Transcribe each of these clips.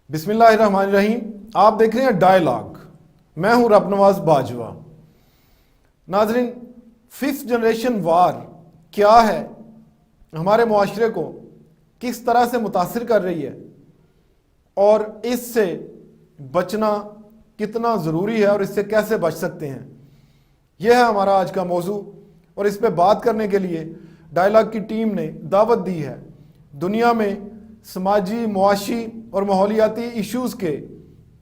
بسم اللہ الرحمن الرحیم. آپ دیکھ رہے ہیں ڈائیلاگ. میں ہوں رب نواز باجوہ. ناظرین، ففتھ جنریشن وار کیا ہے، ہمارے معاشرے کو کس طرح سے متاثر کر رہی ہے اور اس سے بچنا کتنا ضروری ہے اور اس سے کیسے بچ سکتے ہیں، یہ ہے ہمارا آج کا موضوع. اور اس پہ بات کرنے کے لیے ڈائیلاگ کی ٹیم نے دعوت دی ہے دنیا میں سماجی، معاشی اور ماحولیاتی ایشوز کے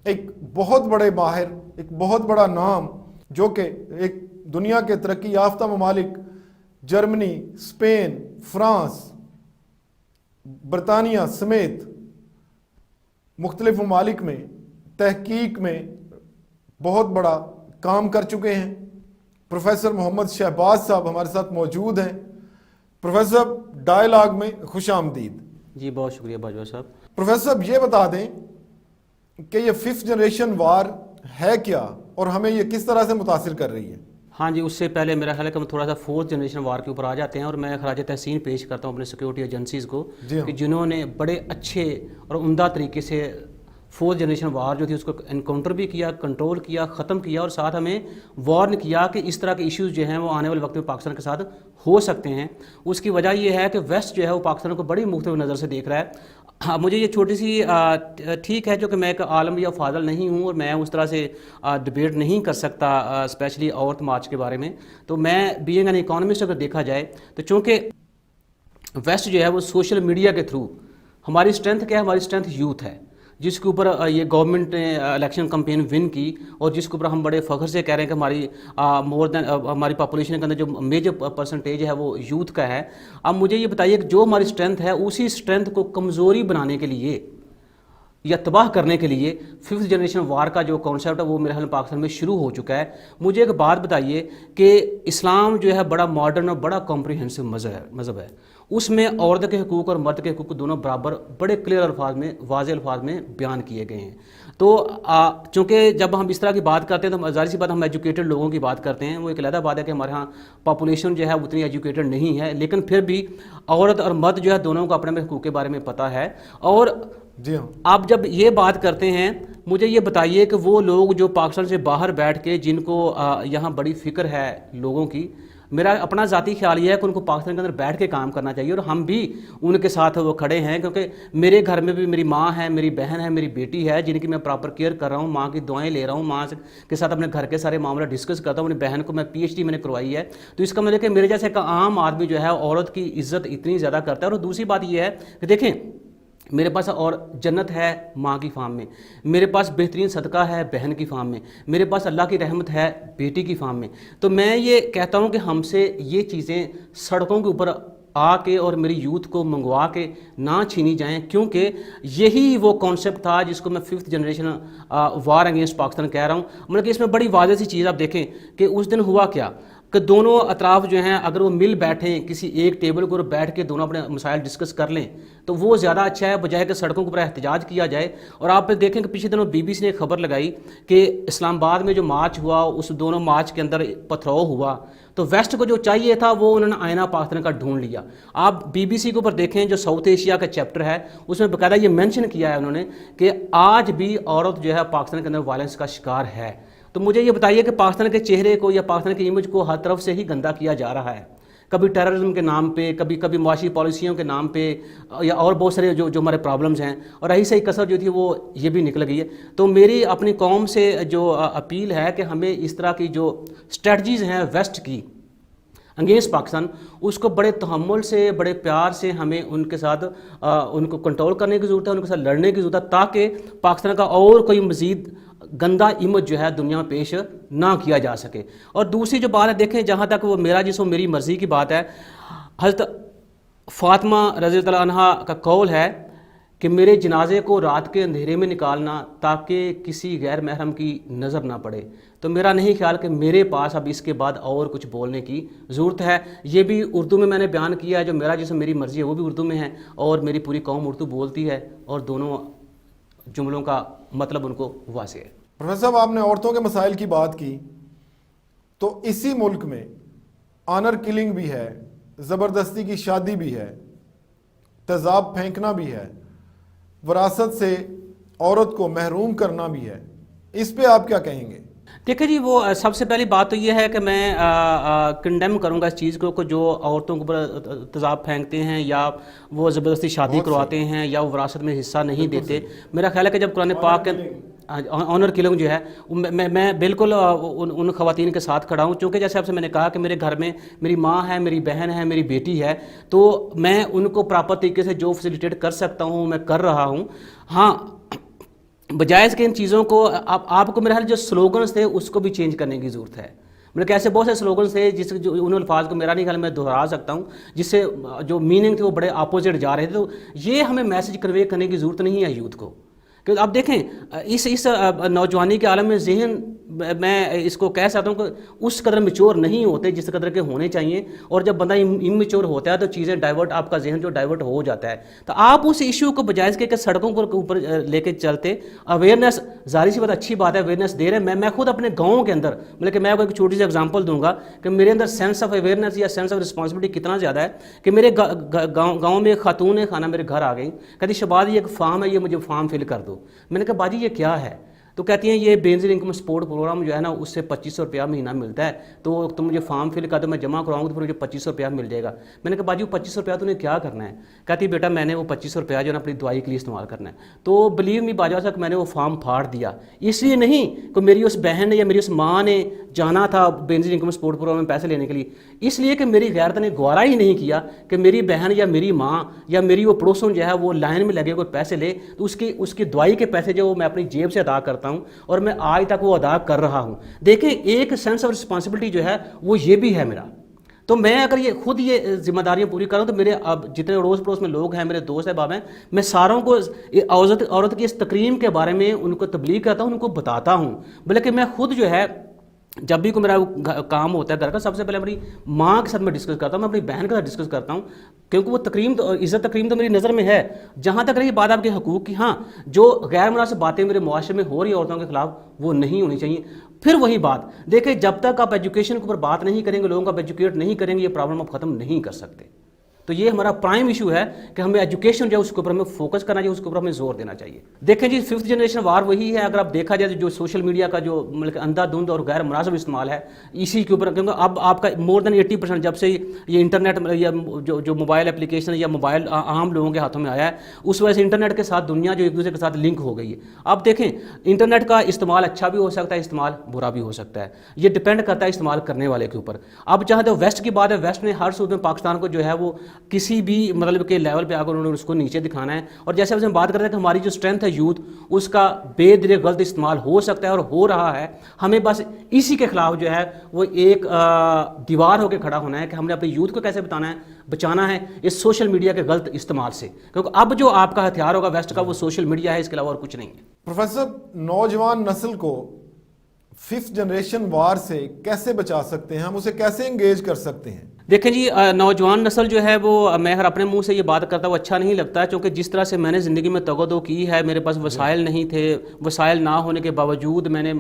ایک بہت بڑے ماہر، ایک بہت بڑا نام، جو کہ ایک دنیا کے ترقی یافتہ ممالک جرمنی، اسپین، فرانس، برطانیہ سمیت مختلف ممالک میں تحقیق میں بہت بڑا کام کر چکے ہیں. پروفیسر محمد شہباز صاحب ہمارے ساتھ موجود ہیں. پروفیسر، ڈائیلاگ میں خوش آمدید. جی بہت شکریہ باجوہ صاحب. پروفیسر صاحب، یہ بتا دیں کہ یہ ففتھ جنریشن وار ہے کیا اور ہمیں یہ کس طرح سے متاثر کر رہی ہے؟ ہاں جی، اس سے پہلے میرا خیال ہے کہ ہم تھوڑا سا فورتھ جنریشن وار کے اوپر آ جاتے ہیں، اور میں خراج تحسین پیش کرتا ہوں اپنے سیکورٹی ایجنسیز کو کہ جنہوں نے بڑے اچھے اور عمدہ طریقے سے فورتھ جنریشن وار جو تھی اس کو انکاؤنٹر بھی کیا، کنٹرول کیا، ختم کیا، اور ساتھ ہمیں وارن کیا کہ اس طرح کے ایشوز جو ہیں وہ آنے والے وقت میں پاکستان کے ساتھ ہو سکتے ہیں. اس کی وجہ یہ ہے کہ ویسٹ جو ہے وہ پاکستان کو بڑی مختلف نظر سے دیکھ رہا ہے. مجھے یہ چھوٹی سی ٹھیک ہے جو کہ میں ایک عالم یا فاضل نہیں ہوں اور میں اس طرح سے ڈبیٹ نہیں کر سکتا اسپیشلی عورت مارچ کے بارے میں. تو میں بینگ این اکانومسٹ اگر دیکھا جائے تو چونکہ ویسٹ جو ہے وہ سوشل میڈیا کے تھرو، ہماری اسٹرینتھ کیا ہے؟ ہماری اسٹرینتھ یوتھ ہے، جس کے اوپر یہ گورنمنٹ نے الیکشن کمپین ون کی اور جس کے اوپر ہم بڑے فخر سے کہہ رہے ہیں کہ ہماری مور دین ہماری پاپولیشن کے اندر جو میجر پرسنٹیج ہے وہ یوتھ کا ہے. اب مجھے یہ بتائیے کہ جو ہماری اسٹرینتھ ہے اسی اسٹرینتھ کو کمزوری بنانے کے لیے یا تباہ کرنے کے لیے ففتھ جنریشن وار کا جو کانسیپٹ ہے وہ میرے خیال میں پاکستان میں شروع ہو چکا ہے. مجھے ایک بات بتائیے کہ اسلام جو ہے بڑا ماڈرن اور بڑا کمپریہنسو مذہب ہے. اس میں عورت کے حقوق اور مرد کے حقوق دونوں برابر بڑے کلیئر الفاظ میں، واضح الفاظ میں بیان کیے گئے ہیں. تو چونکہ جب ہم اس طرح کی بات کرتے ہیں تو ظاہر سی بات ہم ایجوکیٹڈ لوگوں کی بات کرتے ہیں. وہ ایک علیحدہ بات ہے کہ ہمارے ہاں پاپولیشن جو ہے اتنی ایجوکیٹڈ نہیں ہے، لیکن پھر بھی عورت اور مرد جو ہے دونوں کو اپنے حقوق کے بارے میں پتہ ہے. اور جی ہاں، آپ جب یہ بات کرتے ہیں مجھے یہ بتائیے کہ وہ لوگ جو پاکستان سے باہر بیٹھ کے جن کو یہاں بڑی فکر ہے لوگوں کی، میرا اپنا ذاتی خیال یہ ہے کہ ان کو پاکستان کے اندر بیٹھ کے کام کرنا چاہیے، اور ہم بھی ان کے ساتھ وہ کھڑے ہیں. کیونکہ میرے گھر میں بھی میری ماں ہے، میری بہن ہے، میری بیٹی ہے، جن کی میں پراپر کیئر کر رہا ہوں، ماں کی دعائیں لے رہا ہوں، ماں کے ساتھ اپنے گھر کے سارے معاملہ ڈسکس کرتا ہوں. اپنی بہن کو میں PhD میں نے کروائی ہے. تو اس کا مطلب کہ میرے جیسے ایک عام آدمی جو ہے عورت کی عزت اتنی زیادہ کرتا ہے. اور دوسری بات یہ ہے کہ دیکھیں، میرے پاس اور جنت ہے ماں کی فارم میں، میرے پاس بہترین صدقہ ہے بہن کی فارم میں، میرے پاس اللہ کی رحمت ہے بیٹی کی فارم میں. تو میں یہ کہتا ہوں کہ ہم سے یہ چیزیں سڑکوں کے اوپر آ کے اور میری یوتھ کو منگوا کے نہ چھینی جائیں، کیونکہ یہی وہ کانسیپٹ تھا جس کو میں fifth generation war against Pakistan کہہ رہا ہوں. مطلب کہ اس میں بڑی واضح سی چیز آپ دیکھیں کہ اس دن ہوا کیا کہ دونوں اطراف جو ہیں اگر وہ مل بیٹھیں کسی ایک ٹیبل کو بیٹھ کے دونوں اپنے مسائل ڈسکس کر لیں تو وہ زیادہ اچھا ہے، بجائے کہ سڑکوں کے اوپر احتجاج کیا جائے. اور آپ پھر دیکھیں کہ پچھلے دنوں BBC نے ایک خبر لگائی کہ اسلام آباد میں جو مارچ ہوا اس دونوں مارچ کے اندر پتھراؤ ہوا، تو ویسٹ کو جو چاہیے تھا وہ انہوں نے آئینہ پاکستان کا ڈھونڈ لیا. آپ BBC کے اوپر دیکھیں جو ساؤتھ ایشیا کا چیپٹر ہے اس میں باقاعدہ یہ مینشن کیا ہے انہوں نے کہ آج بھی عورت جو ہے پاکستان کے اندر وائلنس کا شکار ہے. تو مجھے یہ بتائیے کہ پاکستان کے چہرے کو یا پاکستان کی امیج کو ہر طرف سے ہی گندا کیا جا رہا ہے، کبھی ٹیررزم کے نام پہ، کبھی معاشی پالیسیوں کے نام پہ، یا اور بہت سارے جو ہمارے پرابلمز ہیں. اور رہی صحیح کثر جو تھی وہ یہ بھی نکل گئی ہے. تو میری اپنی قوم سے جو اپیل ہے کہ ہمیں اس طرح کی جو اسٹریٹجیز ہیں ویسٹ کی انگینسٹ پاکستان، اس کو بڑے تحمل سے، بڑے پیار سے ہمیں ان کے ساتھ ان کو کنٹرول کرنے کی ضرورت ہے، ان کے ساتھ لڑنے کی ضرورت ہے، تاکہ پاکستان کا اور کوئی مزید گندا امیج جو ہے دنیا میں پیش نہ کیا جا سکے. اور دوسری جو بات ہے دیکھیں، جہاں تک وہ میرا جس و میری مرضی کی بات ہے، حضرت فاطمہ رضی اللہ عنہا کا قول ہے کہ میرے جنازے کو رات کے اندھیرے میں نکالنا تاکہ کسی غیر محرم کی نظر نہ پڑے. تو میرا نہیں خیال کہ میرے پاس اب اس کے بعد اور کچھ بولنے کی ضرورت ہے. یہ بھی اردو میں نے بیان کیا ہے، جو میرا جس میری مرضی ہے وہ بھی اردو میں ہے، اور میری پوری قوم اردو بولتی ہے، اور دونوں جملوں کا مطلب ان کو واضح ہے. پروفیسر صاحب، آپ نے عورتوں کے مسائل کی بات کی، تو اسی ملک میں آنر کلنگ بھی ہے، زبردستی کی شادی بھی ہے، تیزاب پھینکنا بھی ہے، وراثت سے عورت کو محروم کرنا بھی ہے، اس پہ آپ کیا کہیں گے؟ دیکھیں جی، وہ سب سے پہلی بات تو یہ ہے کہ میں کنڈیم کروں گا اس چیز کو کہ جو عورتوں کے اوپر تیزاب پھینکتے ہیں یا وہ زبردستی شادی کرواتے ہیں یا وہ وراثت میں حصہ نہیں دیتے. میرا خیال ہے کہ جب قرآن پاک کے آنر کلنگ جو ہے میں بالکل ان خواتین کے ساتھ کھڑا ہوں، چونکہ جیسے آپ سے میں نے کہا کہ میرے گھر میں میری ماں ہے، میری بہن ہے، میری بیٹی ہے، تو میں ان کو پراپر طریقے سے جو فیسیلیٹیٹ کر سکتا ہوں میں کر رہا ہوں. ہاں، بجائے اس کے ان چیزوں کو آپ کو میرے خیال جو سلوگنز تھے اس کو بھی چینج کرنے کی ضرورت ہے. مطلب کہ ایسے بہت سے سلوگنز تھے جس جو ان الفاظ کو میرا نہیں خیال میں دہرا سکتا ہوں، جس سے جو میننگ تھے وہ بڑے اپوزٹ جا رہے تھے. تو یہ ہمیں میسج کنوے کرنے کی ضرورت نہیں ہے یوتھ کو. کہ آپ دیکھیں اس نوجوانی کے عالم میں ذہن میں اس کو کہہ سکتا ہوں کہ اس قدر میچور نہیں ہوتے جس قدر کے ہونے چاہیے، اور جب بندہ اممیچور ہوتا ہے تو چیزیں ڈائیورٹ، آپ کا ذہن جو ڈائیورٹ ہو جاتا ہے. تو آپ اس ایشو کو بجائے کے سڑکوں کے اوپر لے کے چلتے، اویئرنیس ظاہر سی بات اچھی بات ہے، اویئرنیس دے رہے ہیں. میں خود اپنے گاؤں کے اندر مطلب کہ میں ایک چھوٹی سی ایگزامپل دوں گا کہ میرے اندر سینس آف اویئرنیس یا سینس آف رسپانسبلٹی کتنا زیادہ ہے کہ میرے گاؤں میں ایک خاتون خانہ میرے گھر آ گئی، کہتی شہباز یہ ایک فارم ہے، یہ مجھے فارم فل کر دو. میں نے کہا باجی یہ کیا ہے؟ تو کہتی ہیں یہ بینظیر انکم سپورٹ پروگرام جو ہے نا اس سے 2500 روپیہ مہینہ ملتا ہے، تو تم مجھے فارم فل کر دو، میں جمع کراؤں گا تو پھر مجھے 2500 روپیہ مل جائے گا. میں نے کہا باجی وہ 2500 روپیہ تو نے کیا کرنا ہے؟ کہتی بیٹا میں نے وہ 2500 روپیہ جو ہے نا اپنی دوائی کے لیے استعمال کرنا ہے. تو بلیو می باجا صاحب میں نے وہ فارم پھاڑ دیا، اس لیے نہیں کہ میری اس بہن نے یا میری اس ماں نے جانا تھا بینظیر انکم سپورٹ پروگرام میں پیسے لینے کے لیے، اس لیے کہ میری غیرت نے گوارا ہی نہیں کیا کہ میری بہن یا میری ماں یا میری وہ پڑوسوں جو ہے وہ لائن میں لگے کوئی پیسے لے تو اس کی دوائی کے پیسے جو میں اپنی جیب سے ادا کرتا ہوں اور میں آج تک وہ ادا کر رہا ہوں. دیکھیں ایک سینس آف رسپانسبلٹی جو ہے وہ یہ بھی ہے میرا. تو میں اگر یہ خود یہ ذمہ داریاں پوری کروں تو میرے اب جتنے اڑوس پڑوس میں لوگ ہیں، میرے دوست احباب ہیں، میں ساروں کو عورت کی اس تکریم کے بارے میں ان کو تبلیغ کرتا ہوں، ان کو بتاتا ہوں. بلکہ میں خود جو ہے جب بھی کوئی میرا کام ہوتا ہے گھر کا، سب سے پہلے اپنی ماں کے ساتھ میں ڈسکس کرتا ہوں، میں اپنی بہن کے ساتھ ڈسکس کرتا ہوں، کیونکہ وہ تکریم تو عزت تکریم تو میری نظر میں ہے. جہاں تک رہی بات آپ کے حقوق کی، ہاں جو غیر مناسب باتیں میرے معاشرے میں ہو رہی ہیں عورتوں کے خلاف وہ نہیں ہونی چاہیے. پھر وہی بات دیکھیں، جب تک آپ ایجوکیشن کے اوپر بات نہیں کریں گے، لوگوں کو آپ ایجوکیٹ نہیں کریں گے، یہ پرابلم آپ ختم نہیں کر سکتے. تو یہ ہمارا پرائم ایشو ہے کہ ہمیں ایجوکیشن جو ہے اس کے اوپر ہمیں فوکس کرنا چاہیے، اس کے اوپر ہمیں زور دینا چاہیے. دیکھیں جی 5th جنریشن وار وہی ہے. اگر آپ دیکھا جائے جو سوشل میڈیا کا جو مطلب اندھا دھند اور غیر مناسب استعمال ہے اسی کے اوپر، کیونکہ اب آپ کا مور دین 80% جب سے یہ انٹرنیٹ یا جو موبائل اپلیکیشن یا موبائل عام لوگوں کے ہاتھوں میں آیا ہے، اس وجہ سے انٹرنیٹ کے ساتھ دنیا جو ایک دوسرے کے ساتھ لنک ہو گئی ہے. اب دیکھیں انٹرنیٹ کا استعمال اچھا بھی ہو سکتا ہے، استعمال برا بھی ہو سکتا ہے، یہ ڈپینڈ کرتا ہے استعمال کرنے والے کے اوپر. اب جہاں تو ویسٹ کی بات ہے، ویسٹ نے ہر صورت میں پاکستان کو جو ہے وہ کسی بھی مطلب کہ لیول پہ آ کر انہوں نے اس کو نیچے دکھانا ہے. اور جیسے ہم بات کرتے ہیں کہ ہماری جو اسٹرینتھ ہے یوتھ، اس کا بے دریغ غلط استعمال ہو سکتا ہے اور ہو رہا ہے. ہمیں بس اسی کے خلاف جو ہے وہ ایک دیوار ہو کے کھڑا ہونا ہے کہ ہم نے اپنے یوتھ کو کیسے بچانا ہے اس سوشل میڈیا کے غلط استعمال سے. کیونکہ اب جو آپ کا ہتھیار ہوگا ویسٹ کا وہ سوشل میڈیا ہے، اس کے علاوہ اور کچھ نہیں ہے. پروفیسر نوجوان نسل کو 5th جنریشن وار سے کیسے بچا سکتے ہیں؟ ہم اسے کیسے انگیج کر سکتے ہیں؟ دیکھیں جی نوجوان نسل جو ہے وہ میں ہر اپنے منہ سے یہ بات کرتا ہوں اچھا نہیں لگتا، کیونکہ جس طرح سے میں نے زندگی میں تگودو کی ہے، میرے پاس وسائل نہیں تھے، وسائل نہ ہونے کے باوجود میں نے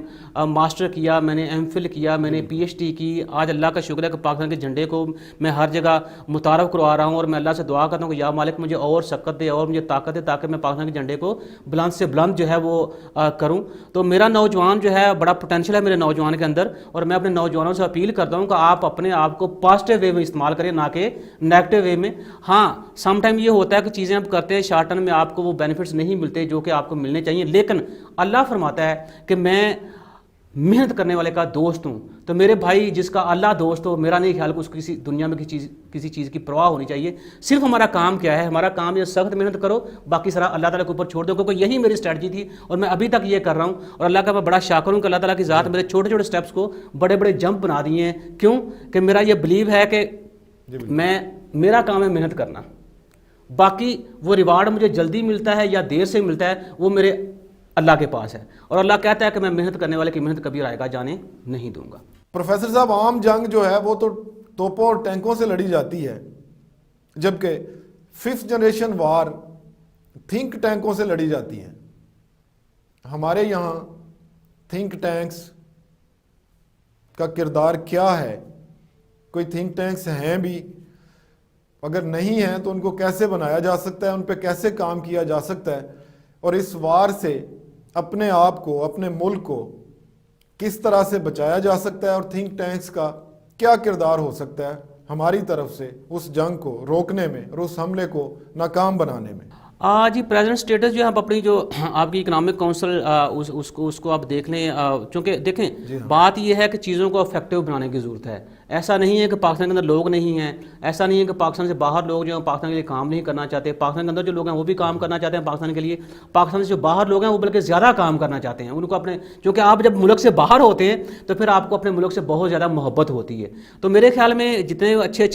ماسٹر کیا، میں نے ایم فل کیا، میں نے پی ایچ ڈی کی. آج اللہ کا شکر ہے کہ پاکستان کے جھنڈے کو میں ہر جگہ متعارف کروا رہا ہوں، اور میں اللہ سے دعا کرتا ہوں کہ یا مالک مجھے اور سکت دے اور مجھے طاقت دے تاکہ میں پاکستان کے جھنڈے کو بلند سے بلند جو ہے وہ کروں. تو میرا نوجوان جو ہے بڑا پوٹینشیل ہے میرے نوجوان کے اندر، اور میں اپنے نوجوانوں سے اپیل کرتا ہوں کہ آپ اپنے آپ کو پازیٹیو وے میں استعمال کریں، نہ کہ نیگیٹو وے میں. ہاں سم ٹائم یہ ہوتا ہے کہ چیزیں آپ کرتے ہیں شارٹ ٹرم میں آپ کو وہ بینیفٹس نہیں ملتے جو کہ آپ کو ملنے چاہیے، لیکن اللہ فرماتا ہے کہ میں محنت کرنے والے کا دوست ہوں. تو میرے بھائی جس کا اللہ دوست ہو، میرا نہیں خیال کہ اس کو کسی دنیا میں کسی چیز کی پرواہ ہونی چاہیے. صرف ہمارا کام کیا ہے؟ ہمارا کام یہ سخت محنت کرو، باقی سارا اللہ تعالیٰ کے اوپر چھوڑ دو، کیونکہ یہی میری اسٹریٹجی تھی اور میں ابھی تک یہ کر رہا ہوں. اور اللہ کا میں بڑا شاکر ہوں کہ اللہ تعالیٰ کی ذات میرے چھوٹے چھوٹے سٹیپس کو بڑے بڑے جمپ بنا دیے ہیں. کیوں کہ میرا یہ بلیو ہے کہ میرا کام ہے محنت کرنا، باقی وہ ریوارڈ مجھے جلدی ملتا ہے یا دیر سے ملتا ہے وہ میرے اللہ کے پاس ہے. اور اللہ کہتا ہے کہ میں محنت کرنے والے کی محنت کبھی رائے گاہ جانے نہیں دوں گا. پروفیسر صاحب عام جنگ جو ہے وہ تو توپوں اور ٹینکوں سے لڑی جاتی ہے، جبکہ 5th جنریشن وار تھنک ٹینکوں سے لڑی جاتی ہے. ہمارے یہاں تھنک ٹینکس کا کردار کیا ہے؟ کوئی تھنک ٹینکس ہیں بھی؟ اگر نہیں ہیں تو ان کو کیسے بنایا جا سکتا ہے، ان پہ کیسے کام کیا جا سکتا ہے، اور اس وار سے اپنے آپ کو, اپنے ملک کو کس طرح سے بچایا جا سکتا ہے اور تھنک ٹینکس کا کیا کردار ہو سکتا ہے ہماری طرف سے اس جنگ کو روکنے میں اور اس حملے کو ناکام بنانے میں؟ جی پریزنٹ سٹیٹس جو ہے آپ اپنی جو آپ کی اکنامک کونسل اس کو آپ دیکھ لیں, چونکہ دیکھیں بات یہ ہے کہ چیزوں کو افیکٹو بنانے کی ضرورت ہے. ایسا نہیں ہے کہ پاکستان کے اندر لوگ نہیں ہیں, ایسا نہیں ہے کہ پاکستان سے باہر لوگ جو ہیں پاکستان کے لیے کام نہیں کرنا چاہتے. پاکستان کے اندر جو لوگ ہیں وہ بھی کام کرنا چاہتے ہیں پاکستان کے لیے. پاکستان سے جو باہر لوگ ہیں وہ بلکہ زیادہ کام کرنا چاہتے ہیں. ان کو اپنے, چونکہ آپ جب ملک سے باہر ہوتے ہیں تو پھر آپ کو اپنے ملک سے بہت زیادہ محبت ہوتی ہے. تو میرے خیال میں جتنے اچھے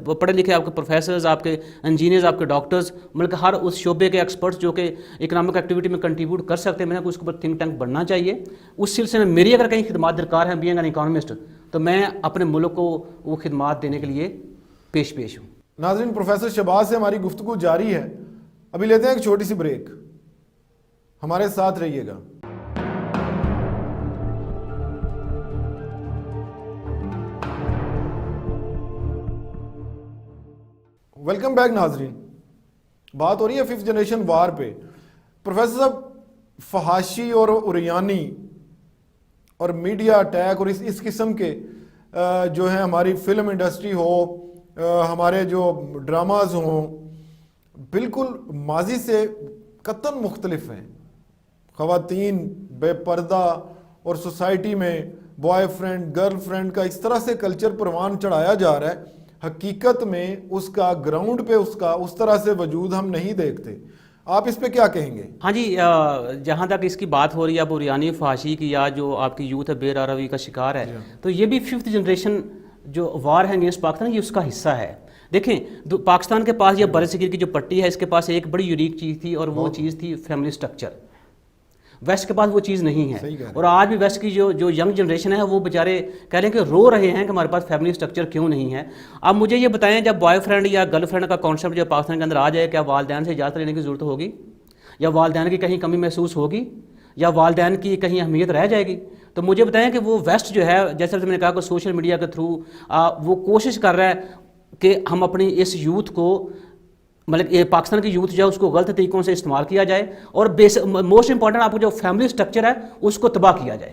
پڑھے لکھے آپ کے پروفیسرز, آپ کے انجینئرز, آپ کے ڈاکٹرز, ملک ہر اس شعبے کے ایکسپرٹس جو کہ اکنامک ایکٹیویٹی میں کنٹریبیوٹ کر سکتے ہیں, میں نے اس کے اوپر تھنک ٹینک بننا چاہیے. اس سلسلے میں میری اگر کہیں خدمات درکار ہیں بینگ این اکانومسٹ, تو میں اپنے ملک کو وہ خدمات دینے کے لیے پیش ہوں. ناظرین, پروفیسر شہباز سے ہماری گفتگو جاری ہے. ابھی لیتے ہیں ایک چھوٹی سی بریک, ہمارے ساتھ رہیے گا. ویلکم بیک ناظرین. بات ہو رہی ہے 5th جنریشن وار پہ. پروفیسر صاحب, فحاشی اور اریانی اور میڈیا اٹیک اور اس قسم کے جو ہیں ہماری فلم انڈسٹری ہو, ہمارے جو ڈراماز ہوں, بالکل ماضی سے قطعاً مختلف ہیں. خواتین بے پردہ اور سوسائٹی میں بوائے فرینڈ گرل فرینڈ کا اس طرح سے کلچر پروان چڑھایا جا رہا ہے, حقیقت میں اس کا گراؤنڈ پہ اس طرح سے وجود ہم نہیں دیکھتے. آپ اس پہ کیا کہیں گے؟ ہاں جی, جہاں تک اس کی بات ہو رہی ہے اب اریانی فحاشی کی یا جو آپ کی یوتھ ہے بے روی کا شکار ہے, تو یہ بھی 5th جنریشن جو وار ہے اگینسٹ پاکستان, یہ اس کا حصہ ہے. دیکھیں پاکستان کے پاس یہ برصغیر کی جو پٹی ہے, اس کے پاس ایک بڑی یونیک چیز تھی اور وہ چیز تھی فیملی سٹرکچر. ویسٹ کے پاس وہ چیز نہیں ہے, اور آج بھی ویسٹ کی جو ینگ جنریشن ہے وہ بیچارے کہہ رہے ہیں کہ رو رہے ہیں کہ ہمارے پاس فیملی سٹرکچر کیوں نہیں ہے. اب مجھے یہ بتائیں, جب بوائے فرینڈ یا گرل فرینڈ کا کانسیپٹ جو پاکستان کے اندر آ جائے, کیا والدین سے اجازت لینے کی ضرورت ہوگی, یا والدین کی کہیں کمی محسوس ہوگی, یا والدین کی کہیں اہمیت رہ جائے گی؟ تو مجھے بتائیں کہ وہ ویسٹ جو ہے, جیسے میں نے کہا کہ سوشل میڈیا کے تھرو وہ کوشش کر رہا ہے کہ ہم اپنی اس یوتھ کو, مطلب یہ پاکستان کی یوتھ جو ہے اس کو غلط طریقوں سے استعمال کیا جائے, اور موسٹ امپورٹنٹ آپ کو جو فیملی سٹرکچر ہے اس کو تباہ کیا جائے.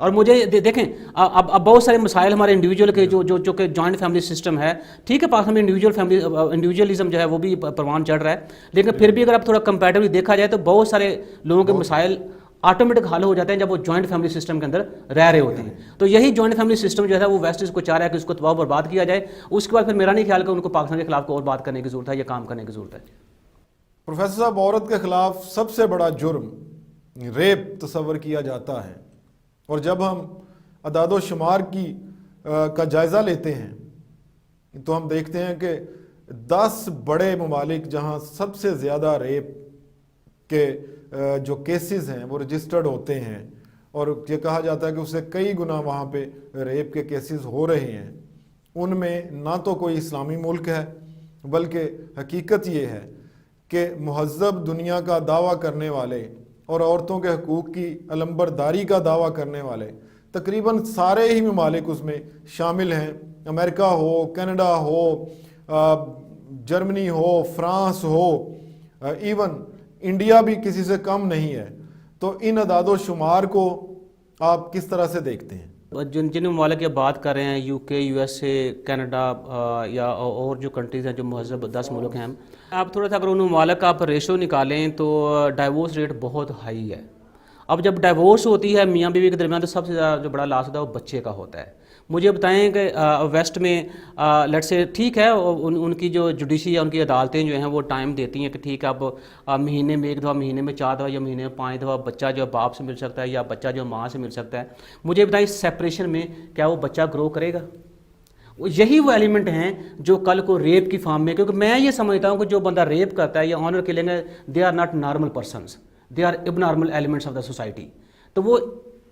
اور مجھے دیکھیں اب بہت سارے مسائل ہمارے انڈیویجول کے جو کہ جوائنٹ فیملی سسٹم ہے, ٹھیک ہے پاکستان میں انڈیویجولزم جو ہے وہ بھی پروان چڑھ رہا ہے, لیکن پھر بھی اگر آپ تھوڑا کمپیریٹیولی دیکھا جائے تو بہت سارے لوگوں کے مسائل آٹومیٹک حل ہو جاتے ہیں جب وہ جوائنٹ فیملی سسٹم کے اندر رہ رہے ہوتے ہیں. تو یہی جوائنٹ فیملی سسٹم جو ہے وہ ویسٹ اس کو چاہ رہا ہے کہ اس کو تباہ و برباد کیا جائے. اس کے بعد پھر میرا نہیں خیال کہ ان کو پاکستان کے خلاف کو اور بات کرنے کی ضرورت ہے یا کام کرنے کی ضرورت ہے. پروفیسر صاحب, عورت کے خلاف سب سے بڑا جرم ریپ تصور کیا جاتا ہے, اور جب ہم اعداد و شمار کا جائزہ لیتے ہیں تو ہم دیکھتے ہیں کہ 10 بڑے ممالک جہاں سب سے زیادہ ریپ کے جو کیسز ہیں وہ رجسٹرڈ ہوتے ہیں, اور یہ کہا جاتا ہے کہ اس سے کئی گنا وہاں پہ ریپ کے کیسز ہو رہے ہیں, ان میں نہ تو کوئی اسلامی ملک ہے, بلکہ حقیقت یہ ہے کہ مہذب دنیا کا دعویٰ کرنے والے اور عورتوں کے حقوق کی علمبرداری کا دعویٰ کرنے والے تقریباً سارے ہی ممالک اس میں شامل ہیں. امریکہ ہو, کینیڈا ہو, جرمنی ہو, فرانس ہو, ایون انڈیا بھی کسی سے کم نہیں ہے. تو ان اعداد و شمار کو آپ کس طرح سے دیکھتے ہیں؟ جن ممالک کی بات کر رہے ہیں, یو کے, یو ایس اے, کینیڈا یا اور جو کنٹریز ہیں جو مہذب 10 ملک ہیں, آپ تھوڑا سا اگر ان ممالک کا آپ ریشو نکالیں تو ڈائیورس ریٹ بہت ہائی ہے. اب جب ڈائیورس ہوتی ہے میاں بیوی کے درمیان تو سب سے زیادہ جو بڑا لاس ہوتا ہے وہ بچے کا ہوتا ہے. مجھے بتائیں کہ ویسٹ میں لیٹ سے ٹھیک ہے ان کی جو جوڈیشی یا ان کی عدالتیں جو ہیں وہ ٹائم دیتی ہیں کہ ٹھیک ہے اب مہینے میں 1 دفعہ, مہینے میں 4 دفعہ یا مہینے میں 5 دفعہ بچہ جو باپ سے مل سکتا ہے یا بچہ جو ماں سے مل سکتا ہے. مجھے بتائیں اس سیپریشن میں کیا وہ بچہ گرو کرے گا؟ یہی وہ ایلیمنٹ ہیں جو کل کو ریپ کی فارم میں, کیونکہ میں یہ سمجھتا ہوں کہ جو بندہ ریپ کرتا ہے یا آنر کلنگ ہے, they are not normal persons, they are abnormal elements of the society. تو وہ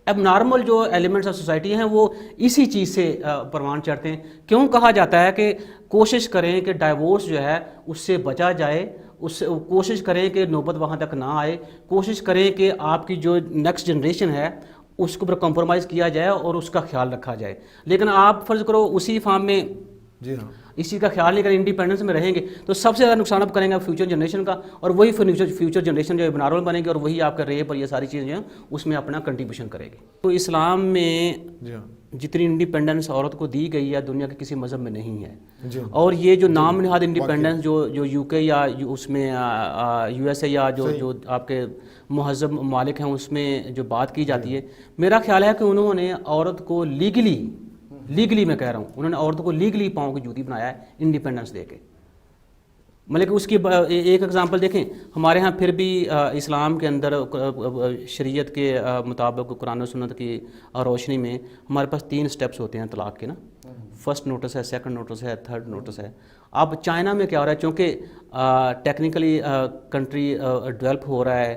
اب نارمل جو ایلیمنٹس آف سوسائٹی ہیں وہ اسی چیز سے پروان چڑھتے ہیں. کیوں کہا جاتا ہے کہ کوشش کریں کہ ڈائیورس جو ہے اس سے بچا جائے, اس سے کوشش کریں کہ نوبت وہاں تک نہ آئے, کوشش کریں کہ آپ کی جو نیکسٹ جنریشن ہے اس کے اوپر کمپرومائز کیا جائے اور اس کا خیال رکھا جائے. لیکن آپ فرض کرو اسی فارم میں جی ہاں اسی کا خیال نہیں کریں, انڈیپینڈنس میں رہیں گے تو سب سے زیادہ نقصان اب کریں گے فیوچر جنریشن کا, اور وہی فیوچر جنریشن جو ہے بنارول بنے گی, اور وہی آپ کا ریپ اور یہ ساری چیزیں جو ہیں اس میں اپنا کنٹریبیوشن کرے گی. تو اسلام میں جی ہاں جتنی انڈیپینڈنس عورت کو دی گئی ہے دنیا کے کسی مذہب میں نہیں ہے. جی ہاں اور یہ جو نام نہاد انڈیپینڈنس جو یو کے یا اس میں یو ایس اے یا جو آپ کے مہذب ممالک ہیں اس میں جو بات کی جاتی ہے, میرا خیال ہے کہ انہوں نے عورت کو لیگلی میں کہہ رہا ہوں, انہوں نے عورت کو لیگلی پاؤں کی جوتی بنایا ہے انڈیپینڈنس دے کے. مطلب کہ اس کی ایک اگزامپل دیکھیں, ہمارے ہاں پھر بھی اسلام کے اندر شریعت کے مطابق قرآن و سنت کی روشنی میں ہمارے پاس 3 سٹیپس ہوتے ہیں طلاق کے نا. فرسٹ نوٹس ہے, سیکنڈ نوٹس ہے, تھرڈ نوٹس ہے. اب چائنا میں کیا ہو رہا ہے, چونکہ ٹیکنیکلی کنٹری ڈیولپ ہو رہا ہے,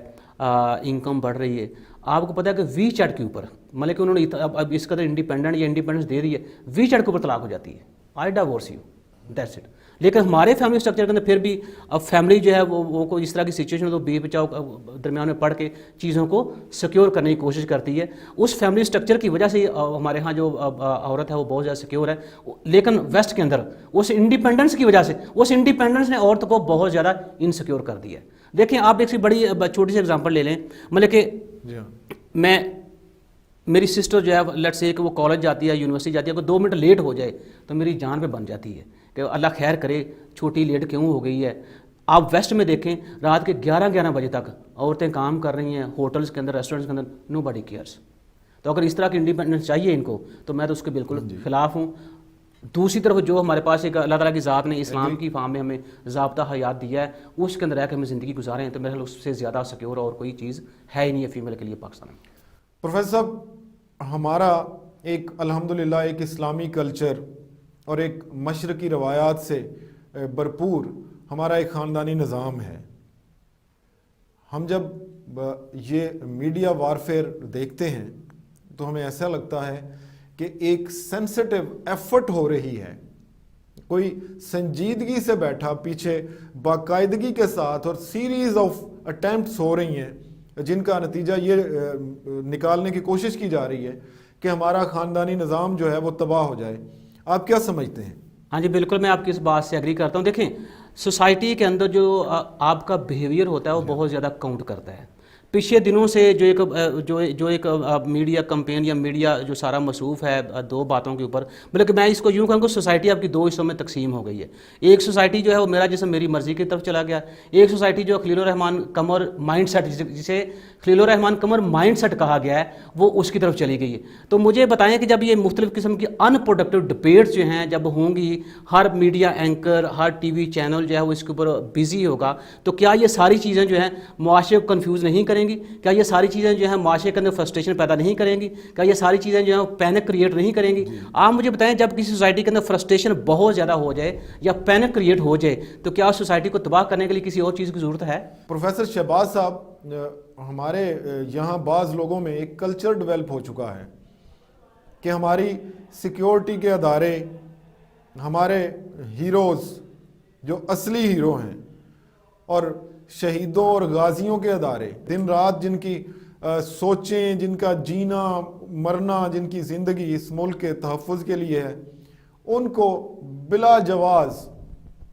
انکم بڑھ رہی ہے. آپ کو پتہ ہے کہ وی چیٹ کے اوپر مطلب کہ انہوں نے اب اس قدر انڈیپینڈنس دے دی ہے, وی چیٹ کے اوپر طلاق ہو جاتی ہے, آئی ڈائیورس یو, دیٹس اٹ. لیکن ہمارے فیملی اسٹرکچر کے اندر پھر بھی اب فیملی جو ہے وہ کوئی اس طرح کی سچویشن تو بی بچاؤ درمیان میں پڑھ کے چیزوں کو سیکیور کرنے کی کوشش کرتی ہے. اس فیملی اسٹرکچر کی وجہ سے ہمارے ہاں جو عورت ہے وہ بہت زیادہ سیکیور ہے. لیکن ویسٹ کے اندر اس انڈیپینڈنس کی وجہ سے اس انڈیپینڈنس نے عورت کو بہت زیادہ انسیکیور کر دیا ہے. دیکھیں آپ ایک سی بڑی چھوٹی سی ایگزامپل لے لیں, مطلب کہ میری سسٹر جو ہے لیٹس سے کہ وہ کالج جاتی ہے, یونیورسٹی جاتی ہے, اگر 2 منٹ لیٹ ہو جائے تو میری جان پہ بن جاتی ہے کہ اللہ خیر کرے چھوٹی لیٹ کیوں ہو گئی ہے. آپ ویسٹ میں دیکھیں رات کے 11 بجے تک عورتیں کام کر رہی ہیں ہوٹلس کے اندر, ریسٹورنٹس کے اندر, نو باڈی کیئرس. تو اگر اس طرح کی انڈیپینڈنس چاہیے ان کو تو میں تو اس کے بالکل خلاف ہوں. دوسری طرف جو ہمارے پاس ایک اللہ تعالیٰ کی ذات نے اسلام کی فام میں ہمیں ضابطہ حیات دیا ہے, اس کے اندر رہ کے ہمیں زندگی گزارے ہیں, تو میرے خیال اس سے زیادہ سیکیور اور کوئی چیز ہے ہی نہیں ہے فیمیل کے لیے پاکستان میں. پروفیسر صاحب, ہمارا ایک الحمدللہ ایک اسلامی کلچر اور ایک مشرقی روایات سے بھرپور ہمارا ایک خاندانی نظام ہے. ہم جب یہ میڈیا وارفیئر دیکھتے ہیں تو ہمیں ایسا لگتا ہے کہ ایک سینسٹیو ایفرٹ ہو رہی ہے, کوئی سنجیدگی سے بیٹھا پیچھے باقاعدگی کے ساتھ, اور سیریز آف اٹیمپٹس ہو رہی ہیں جن کا نتیجہ یہ نکالنے کی کوشش کی جا رہی ہے کہ ہمارا خاندانی نظام جو ہے وہ تباہ ہو جائے. آپ کیا سمجھتے ہیں؟ ہاں جی بالکل, میں آپ کی اس بات سے ایگری کرتا ہوں. دیکھیں سوسائٹی کے اندر جو آپ کا بیہیویئر ہوتا ہے وہ بہت زیادہ کاؤنٹ کرتا ہے. پچھلے دنوں سے جو ایک میڈیا کمپین یا میڈیا جو سارا مصروف ہے 2 باتوں کے اوپر, مطلب کہ میں اس کو یوں کہوں کہ سوسائٹی آپ کی 2 حصوں میں تقسیم ہو گئی ہے. ایک سوسائٹی جو ہے وہ میرا جسم میری مرضی کی طرف چلا گیا, ایک سوسائٹی جو خلیل الرحمان قمر مائنڈ سیٹ, جسے خلیل الرحمان قمر مائنڈ سیٹ کہا گیا ہے, وہ اس کی طرف چلی گئی ہے. تو مجھے بتائیں کہ جب یہ مختلف قسم کی ان پروڈکٹیو ڈبیٹس جو ہیں جب ہوں گی, ہر میڈیا اینکر, ہر ٹی وی چینل جو ہے وہ اس کے اوپر بزی ہوگا, تو کیا یہ ساری چیزیں جو ہیں معاشرے کو کنفیوز نہیں کریں گی؟ کیا یہ ساری چیزیں جو ہیں معاشرے کے اندر فرسٹریشن پیدا نہیں کریں گی؟ کیا یہ ساری چیزیں جو ہیں پینک کریٹ نہیں کریں گی؟ آپ مجھے بتائیں جب کسی سوسائٹی کے اندر فرسٹریشن بہت زیادہ ہو جائے یا پینک کریٹ ہو جائے تو کیا اس سوسائٹی کو تباہ کرنے کے لیے کسی اور چیز کی ضرورت ہے؟ پروفیسر شہباز صاحب, ہمارے یہاں بعض لوگوں میں ایک کلچر ڈیولپ ہو چکا ہے کہ ہماری سیکیورٹی کے ادارے, ہمارے ہیروز جو اصلی ہیرو ہیں اور شہیدوں اور غازیوں کے ادارے, دن رات جن کی سوچیں, جن کا جینا مرنا, جن کی زندگی اس ملک کے تحفظ کے لیے ہے, ان کو بلا جواز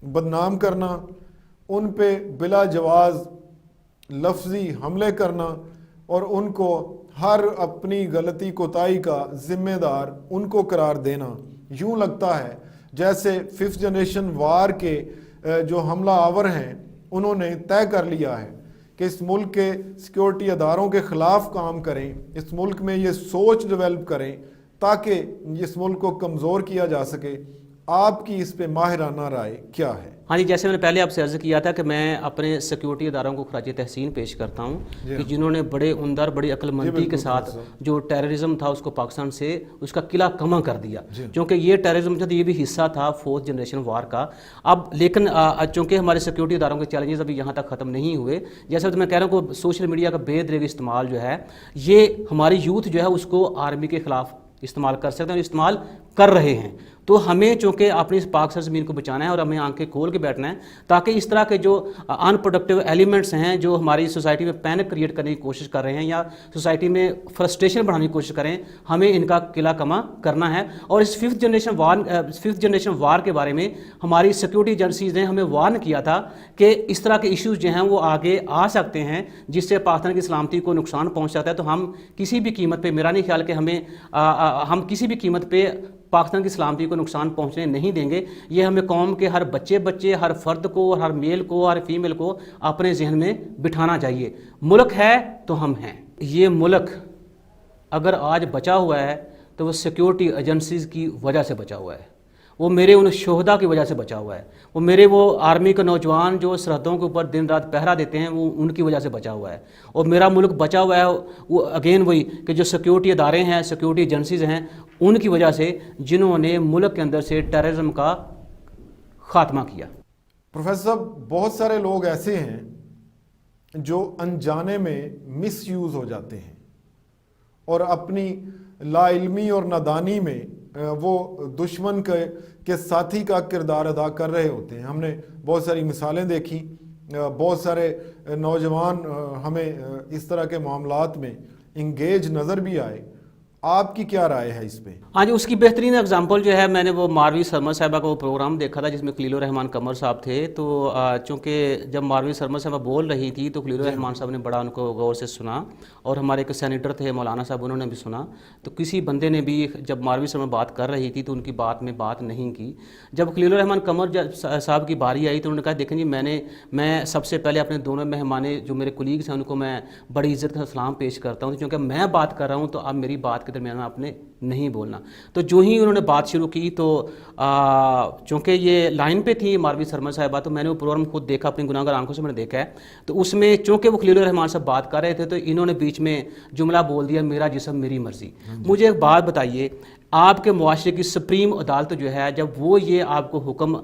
بدنام کرنا, ان پہ بلا جواز لفظی حملے کرنا اور ان کو ہر اپنی غلطی کوتاہی کا ذمہ دار ان کو قرار دینا, یوں لگتا ہے جیسے 5th جنریشن وار کے جو حملہ آور ہیں انہوں نے طے کر لیا ہے کہ اس ملک کے سیکیورٹی اداروں کے خلاف کام کریں, اس ملک میں یہ سوچ ڈیولپ کریں تاکہ اس ملک کو کمزور کیا جا سکے. آپ کی اس پہ ماہرانہ رائے کیا ہے؟ ہاں جی, جیسے میں نے پہلے آپ سے عرض کیا تھا کہ میں اپنے سیکیورٹی اداروں کو خراج تحسین پیش کرتا ہوں کہ جنہوں نے بڑے عمدہ, بڑی عقل مندی کے ساتھ جو ٹیررزم تھا اس کو پاکستان سے اس کا قلعہ کما کر دیا, کیونکہ یہ ٹیررزم جو تھا یہ بھی حصہ تھا 4th جنریشن وار کا. اب لیکن چونکہ ہمارے سیکیورٹی اداروں کے چیلنجز ابھی یہاں تک ختم نہیں ہوئے, جیسا میں کہہ رہا ہوں کہ سوشل میڈیا کا بے دریغ استعمال جو ہے یہ ہماری یوتھ جو ہے اس کو آرمی کے خلاف استعمال کر سکتے ہیں اور استعمال کر رہے ہیں. تو ہمیں چونکہ اپنی اس پاک سرزمین کو بچانا ہے اور ہمیں آنکھیں کھول کے بیٹھنا ہے تاکہ اس طرح کے جو ان پروڈکٹیو ایلیمنٹس ہیں جو ہماری سوسائٹی میں پینک کریٹ کرنے کی کوشش کر رہے ہیں یا سوسائٹی میں فرسٹریشن بڑھانے کی کوشش کریں، ہمیں ان کا قلعہ کما کرنا ہے. اور اس ففتھ جنریشن وار کے بارے میں ہماری سیکورٹی ایجنسیز نے ہمیں وارن کیا تھا کہ اس طرح کے ایشوز جو ہیں وہ آگے آ سکتے ہیں جس سے پاکستان کی سلامتی کو نقصان پہنچ سکتا ہے. تو ہم کسی بھی قیمت پہ، میرا نہیں خیال کہ ہم کسی بھی قیمت پہ پاکستان کی سلامتی کو نقصان پہنچنے نہیں دیں گے. یہ ہمیں قوم کے ہر بچے ہر فرد کو، ہر میل کو، ہر فیمیل کو اپنے ذہن میں بٹھانا چاہیے. ملک ہے تو ہم ہیں. یہ ملک اگر آج بچا ہوا ہے تو وہ سیکیورٹی ایجنسیز کی وجہ سے بچا ہوا ہے، وہ میرے ان شہداء کی وجہ سے بچا ہوا ہے، وہ میرے وہ آرمی کے نوجوان جو سرحدوں کے اوپر دن رات پہرا دیتے ہیں وہ ان کی وجہ سے بچا ہوا ہے. اور میرا ملک بچا ہوا ہے وہ اگین وہی کہ جو سیکیورٹی ادارے ہیں، سیکیورٹی ایجنسیز ہیں، ان کی وجہ سے جنہوں نے ملک کے اندر سے ٹیررزم کا خاتمہ کیا. پروفیسر صاحب، بہت سارے لوگ ایسے ہیں جو انجانے میں مس یوز ہو جاتے ہیں اور اپنی لا علمی اور نادانی میں وہ دشمن کے ساتھی کا کردار ادا کر رہے ہوتے ہیں. ہم نے بہت ساری مثالیں دیکھی، بہت سارے نوجوان ہمیں اس طرح کے معاملات میں انگیج نظر بھی آئے. آپ کی کیا رائے ہے اس پہ؟ ہاں جی، اس کی بہترین اگزامپل جو ہے، میں نے وہ ماروی سرمد صاحبہ کا وہ پروگرام دیکھا تھا جس میں خلیل الرحمان قمر صاحب تھے. تو چونکہ جب ماروی سرمد صاحبہ بول رہی تھی تو خلیل الرحمان صاحب نے بڑا ان کو غور سے سنا، اور ہمارے ایک سینیٹر تھے مولانا صاحب، انہوں نے بھی سنا. تو کسی بندے نے بھی جب ماروی سرمد بات کر رہی تھی تو ان کی بات میں بات نہیں کی. جب خلیل الرحمان قمر صاحب کی باری آئی تو انہوں نے کہا دیکھیں جی، میں سب سے پہلے اپنے دونوں مہمان جو میرے کولیگز ہیں ان کو میں بڑی عزت کا سلام پیش کرتا ہوں، کیونکہ میں بات کر رہا ہوں تو اب میری بات کے درمیان میں آپ نے نہیں بولنا. تو جو ہی انہوں نے بات شروع کی تو چونکہ یہ لائن پہ تھی ماروی سرمد صاحبہ، تو میں نے وہ پروگرام خود دیکھا، اپنی گناہ گار آنکھوں سے میں نے دیکھا ہے. تو اس میں چونکہ وہ خلیل الرحمان صاحب بات کر رہے تھے تو انہوں نے بیچ میں جملہ بول دیا، میرا جسم میری مرضی. مجھے ایک بات بتائیے، آپ کے معاشرے کی سپریم عدالت جو ہے جب وہ یہ آپ کو حکم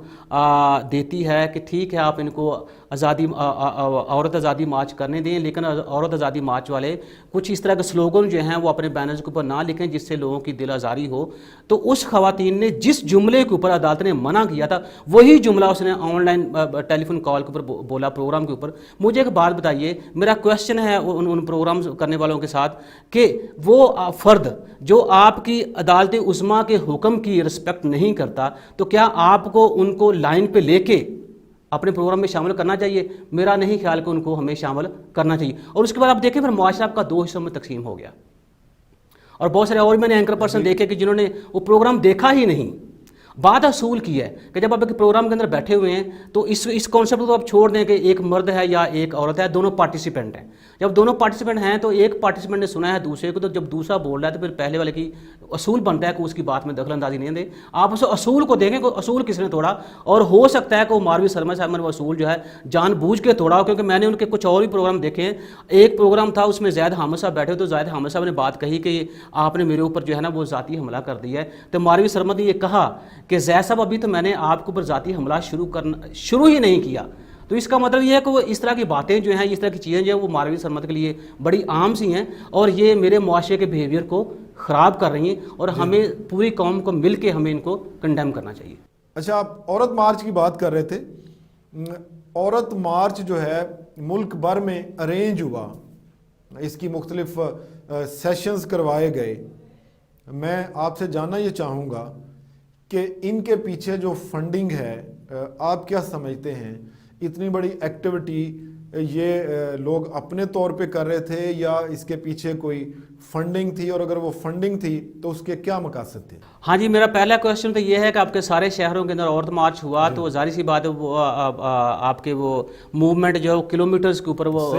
دیتی ہے کہ ٹھیک ہے آپ ان کو عورت آزادی مارچ کرنے دیں، لیکن عورت آزادی مارچ والے کچھ اس طرح کے سلوگن جو ہیں وہ اپنے بینرز کے اوپر نہ لکھیں جس سے لوگوں کی دل آزاری ہو، تو اس خواتین نے جس جملے کے اوپر عدالت نے منع کیا تھا وہی جملہ اس نے on line tele phone call کے اوپر بولا، پروگرام کے اوپر. مجھے ایک بات بتائیے، میرا کویشچن ہے ان پروگرام کرنے والوں کے ساتھ کہ وہ فرد جو آپ کی عدالت عظمیٰ کے حکم کی رسپیکٹ نہیں کرتا تو کیا آپ کو ان کو لائن پہ لے کے اپنے پروگرام میں شامل کرنا چاہیے؟ میرا نہیں خیال کہ ان کو ہمیں شامل کرنا چاہیے. اور اس کے بعد آپ دیکھیں پھر معاشرہ آپ کا دو حصوں میں تقسیم ہو گیا، اور بہت سارے اور میں نے اینکر پرسن دیکھے کہ جنہوں نے وہ پروگرام دیکھا ہی نہیں. بات اصول کی ہے کہ جب آپ ایک پروگرام کے اندر بیٹھے ہوئے ہیں تو اس کانسیپٹ کو آپ چھوڑ دیں کہ ایک مرد ہے یا ایک عورت ہے، دونوں پارٹیسپینٹ ہیں. جب دونوں پارٹیسپینٹ ہیں تو ایک پارٹیسپینٹ نے سنا ہے دوسرے کو، تو جب دوسرا بول رہا ہے تو پھر پہلے والے کی اصول بنتا ہے کہ اس کی بات میں دخل اندازی نہیں دیں. آپ اس اصول کو دیکھیں کہ اصول کس نے توڑا، اور ہو سکتا ہے کہ وہ ماروی سرمد صاحب نے وہ اصول جو ہے جان بوجھ کے توڑا ہو، کیونکہ میں نے ان کے کچھ اور بھی پروگرام دیکھے ہیں. ایک پروگرام تھا اس میں زید حامد صاحب بیٹھے، تو زید حامد صاحب نے بات کہی کہ آپ نے میرے اوپر جو ہے نا وہ ذاتی حملہ کر دیا ہے. تو ماروی سرمد نے یہ کہا کہ زید صاحب ابھی تو میں نے آپ کے اوپر ذاتی حملہ شروع ہی نہیں کیا. تو اس کا مطلب یہ ہے کہ وہ اس طرح کی باتیں جو ہیں، اس طرح کی چیزیں جو ہیں وہ ماروی سرمد کے لیے بڑی عام سی ہیں، اور یہ میرے معاشرے کے بیہیویئر کو خراب کر رہی ہیں، اور ہمیں پوری قوم کو مل کے ہمیں ان کو کنڈیم کرنا چاہیے. اچھا، آپ عورت مارچ کی بات کر رہے تھے. عورت مارچ جو ہے ملک بھر میں ارینج ہوا، اس کی مختلف سیشنز کروائے گئے. میں آپ سے جاننا یہ چاہوں گا کہ ان کے پیچھے جو فنڈنگ ہے، آپ کیا سمجھتے ہیں؟ اتنی بڑی ایکٹیویٹی یہ لوگ اپنے طور پہ کر رہے تھے یا اس کے پیچھے کوئی فنڈنگ تھی، اور اگر وہ فنڈنگ تھی تو اس کے کیا مقاصد تھے؟ ہاں جی، میرا پہلا کویشچن تو یہ ہے کہ آپ کے سارے شہروں کے اندر عورت مارچ ہوا تو ظاہر سی بات ہے وہ آپ کے وہ موومنٹ جو کلومیٹرز کے اوپر وہ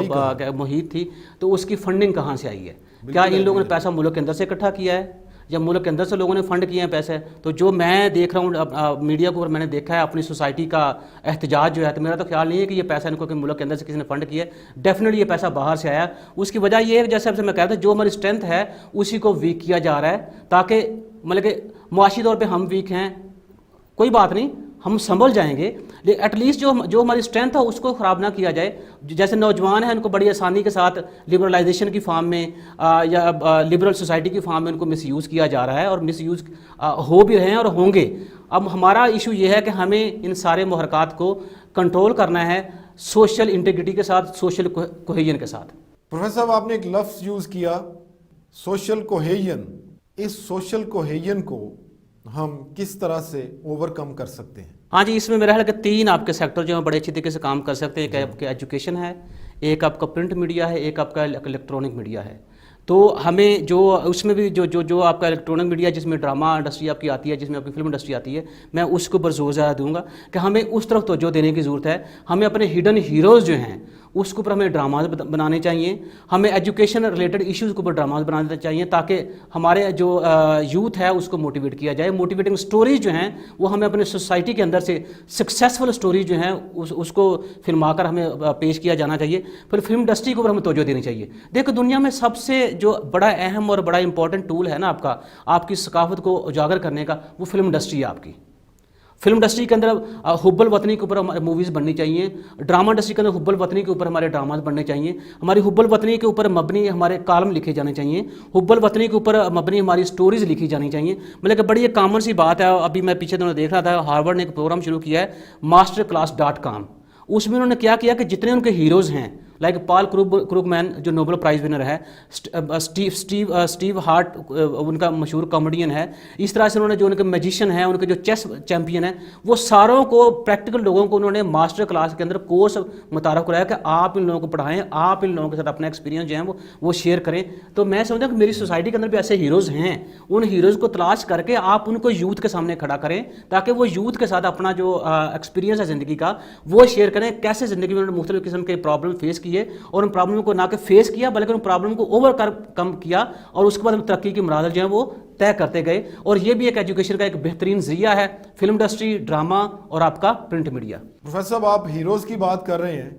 محیط تھی، تو اس کی فنڈنگ کہاں سے آئی ہے؟ کیا ان لوگوں نے پیسہ ملک کے اندر سے اکٹھا کیا ہے یا ملک کے اندر سے لوگوں نے فنڈ کیے ہیں پیسے؟ تو جو میں دیکھ رہا ہوں میڈیا کے اوپر میں نے دیکھا ہے اپنی سوسائٹی کا احتجاج جو ہے، تو میرا تو خیال نہیں ہے کہ یہ پیسہ ان کو کہ ملک کے اندر سے کسی نے فنڈ کیا ہے. ڈیفینیٹلی یہ پیسہ باہر سے آیا. اس کی وجہ یہ ہے کہ جیسے سے میں کہتا ہوں جو ہماری اسٹرینتھ ہے اسی کو ویک کیا جا رہا ہے، تاکہ مطلب کہ معاشی طور پہ ہم ویک ہیں، کوئی بات نہیں، ہم سنبھل جائیں گے، لیکن ایٹ لیسٹ جو ہماری اسٹرینتھ ہے اس کو خراب نہ کیا جائے. جیسے نوجوان ہیں ان کو بڑی آسانی کے ساتھ لبرلائزیشن کی فارم میں یا لبرل سوسائٹی کی فارم میں ان کو مس یوز کیا جا رہا ہے، اور مس یوز ہو بھی رہے ہیں اور ہوں گے. اب ہمارا ایشو یہ ہے کہ ہمیں ان سارے محرکات کو کنٹرول کرنا ہے سوشل انٹیگریٹی کے ساتھ، سوشل کوہیژن کے ساتھ. پروفیسر صاحب آپ نے ایک لفظ یوز کیا سوشل کوہیژن. اس سوشل کوہیژن کو ہم کس طرح سے اوور کم کر سکتے ہیں؟ ہاں جی، اس میں میرا خیال ہے کہ 3 آپ کے سیکٹر جو ہیں بڑے اچھی طریقے سے کام کر سکتے ہیں. ایک آپ کے ایجوکیشن ہے، ایک آپ کا پرنٹ میڈیا ہے، ایک آپ کا الیکٹرانک میڈیا ہے. تو ہمیں جو اس میں بھی جو آپ کا الیکٹرانک میڈیا جس میں ڈرامہ انڈسٹری آپ کی آتی ہے، جس میں آپ کی فلم انڈسٹری آتی ہے، میں اس کے اوپر زور زیادہ دوں گا کہ ہمیں اس طرف توجہ دینے کی ضرورت ہے. ہمیں اپنے ہڈن ہیروز جو ہیں اس کے اوپر ہمیں ڈراماز بنانے چاہیے. ہمیں ایجوکیشن ریلیٹڈ ایشوز کے اوپر ڈراماز بنانے چاہیے تاکہ ہمارے جو یوتھ ہے اس کو موٹیویٹ کیا جائے. موٹیویٹنگ سٹوریز جو ہیں وہ ہمیں اپنے سوسائٹی کے اندر سے سکسیزفل سٹوریز جو ہیں اس کو فلما کر ہمیں پیش کیا جانا چاہیے. پھر فلم انڈسٹری کے اوپر ہمیں توجہ دینی چاہیے. دیکھو دنیا میں سب سے جو بڑا اہم اور بڑا امپورٹنٹ ٹول ہے نا آپ کی ثقافت کو اجاگر کرنے کا، وہ فلم انڈسٹری ہے آپ کی. فلم انڈسٹری کے اندر حب الوطنی کے اوپر موویز بننی چاہیے. ڈرامہ انڈسٹری کے اندر حب الوطنی کے اوپر ہمارے ڈراماز بننے چاہیے. ہماری حب الوطنی کے اوپر مبنی ہمارے کالم لکھے جانے چاہیے. حب الوطنی کے اوپر مبنی ہماری سٹوریز لکھی جانی چاہیے. مطلب کہ بڑی ایک کامن سی بات ہے. ابھی میں پیچھے دنوں دیکھ رہا تھا، ہارورڈ نے ایک پروگرام شروع کیا ہے masterclass.com. اس میں انہوں نے کیا کیا کہ جتنے ان کے ہیروز ہیں لائک پال کروگمین جو نوبل پرائز ونر ہے، اسٹیو ہارٹ ان کا مشہور کامیڈین ہے، اس طرح سے انہوں نے جو ان کے میجیشین ہیں، ان کے جو چیس چیمپئن ہیں، وہ ساروں کو پریکٹیکل لوگوں کو انہوں نے ماسٹر کلاس کے اندر کورس متعارف کرایا کہ آپ ان لوگوں کو پڑھائیں، آپ ان لوگوں کے ساتھ اپنا ایکسپیرینس جو ہیں وہ شیئر کریں. تو میں سمجھتا ہوں کہ میری سوسائٹی کے اندر بھی ایسے ہیروز ہیں، ان ہیروز کو تلاش کر کے آپ ان کو یوتھ کے سامنے کھڑا کریں تاکہ وہ یوتھ کے ساتھ اپنا جو ایکسپیرینس ہے زندگی کا وہ شیئر کریں، کیسے زندگی میں انہوں نے مختلف قسم کے پرابلم فیس کیے اور ان پرابلم کو نہ کہ فیس کیا بلکہ ان پرابلم کو اوور کم کیا اور اس کے بعد ہم ترقی کی مراحل جو ہیں وہ طے کرتے گئے. اور یہ بھی ایک ایجوکیشن کا ایک بہترین ذریعہ ہے، فلم انڈسٹری، ڈرامہ اور آپ کا پرنٹ میڈیا. پروفیسر صاحب آپ ہیروز کی بات کر رہے ہیں،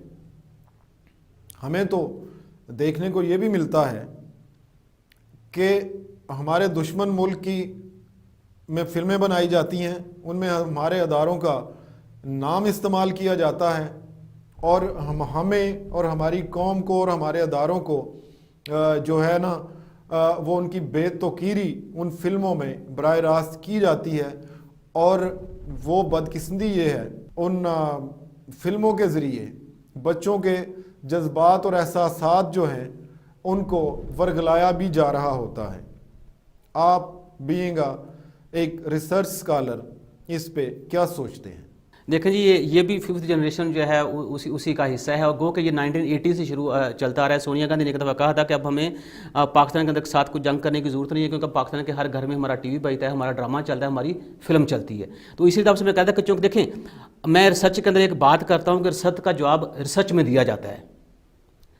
ہمیں تو دیکھنے کو یہ بھی ملتا ہے کہ ہمارے دشمن ملک کی میں فلمیں بنائی جاتی ہیں، ان میں ہمارے اداروں کا نام استعمال کیا جاتا ہے اور ہمیں اور ہماری قوم کو اور ہمارے اداروں کو جو ہے نا وہ ان کی بے توقیری ان فلموں میں براہ راست کی جاتی ہے. اور وہ بدقسمتی یہ ہے ان فلموں کے ذریعے بچوں کے جذبات اور احساسات جو ہیں ان کو ورگلایا بھی جا رہا ہوتا ہے. آپ بینگ ایک ریسرچ اسکالر اس پہ کیا سوچتے ہیں؟ دیکھیں جی یہ بھی 5th جنریشن جو ہے اسی کا حصہ ہے، اور گو کہ یہ 1980 سے شروع چلتا آ رہا ہے. سونیا گاندھی نے ایک دفعہ کہا تھا کہ اب ہمیں پاکستان کے اندر ساتھ کچھ جنگ کرنے کی ضرورت نہیں ہے کیونکہ پاکستان کے ہر گھر میں ہمارا ٹی وی بجتا ہے، ہمارا ڈرامہ چلتا ہے، ہماری فلم چلتی ہے. تو اسی طرح سے میں کہتا کہ چونکہ دیکھیں میں ریسرچ کے اندر ایک بات کرتا ہوں کہ ریسرچ کا جواب ریسرچ میں دیا جاتا ہے،